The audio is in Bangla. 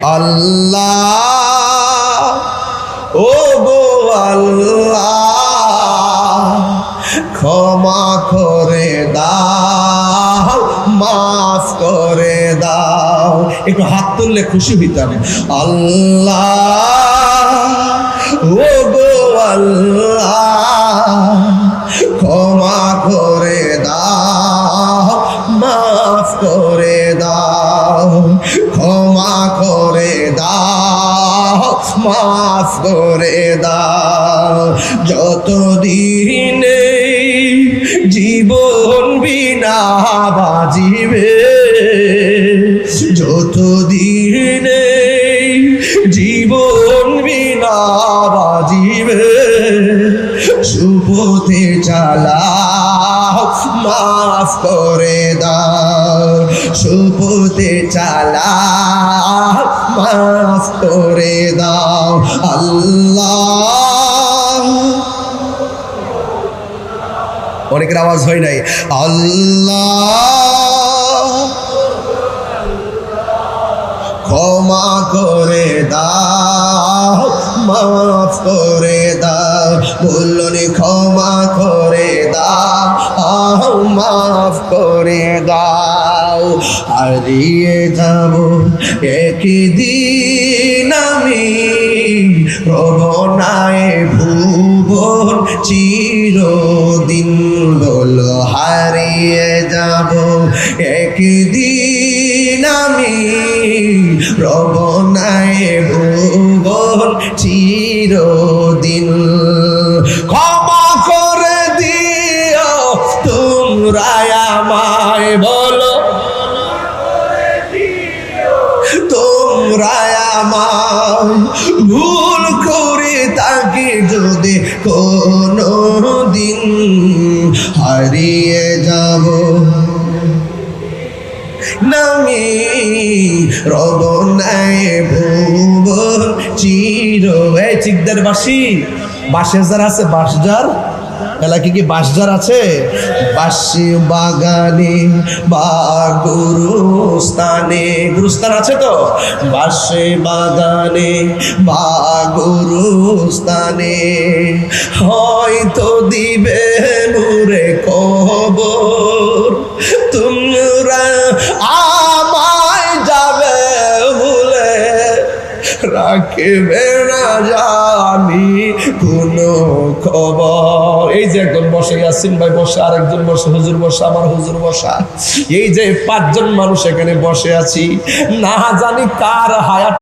আল্লাহ ও গো আল্লাহ ক্ষমা করে দাও, মাফ করে দাও। একটু হাত তুললে খুশি হইতাম। আল্লাহ ও গো আল্লাহ ক্ষমা করে দাও, মাফ করে দাও, ক্ষমা করে দাও, মাফ করে দাও। যতদিন জীবন বিনা বাজিবে, যতদিন জীবন বিনা বাজিবে, সুপথে চালাও, মাফ করে দাও, সুপথে চালাও, মাফ করে দাও। আল্লাহ, অনেকের আওয়াজ হয় নাই। আল্লাহ ক্ষমা করে দাও, মাফ করে দাও। বলনি ক্ষমা করে দাও, মাফ করে দাও। হারিয়ে যাব একদিন আমি, রবনায় ভুবন চিরদিন। বলো হারিয়ে যাব একদিন আমি, রবনায় ভুবন চিরদিন। ক্ষমা করে দিও তোমরা আমায়, বলো তোমরা আমায়। ভুল করে তাকে যদি কোনো দিন, হারিয়ে যাব নামি, রবনায় ভুবন চির। এই চিকদার বাসি, বাঁশের যার আছে, বাঁশজার এলাকি কি বাঁশজার আছে? বাঁশি বাগানে বা গুরুস্থানে, গুরুস্থান আছে তো? বাঁশি বাগানে বা গুরুস্থানে হয়তো দিবে নূরে কবর। তোমরা আমায় যাবে ভুলে, রাখবে না জানি কোনো খবর। এই যে একজন বসে, ইয়াসিন ভাই বসে, আরেকজন বসে, হুজুর বসা, আমার হুজুর বসা, এই যে 5 জন মানুষ এখানে বসে আছি, না জানি কার হায়াত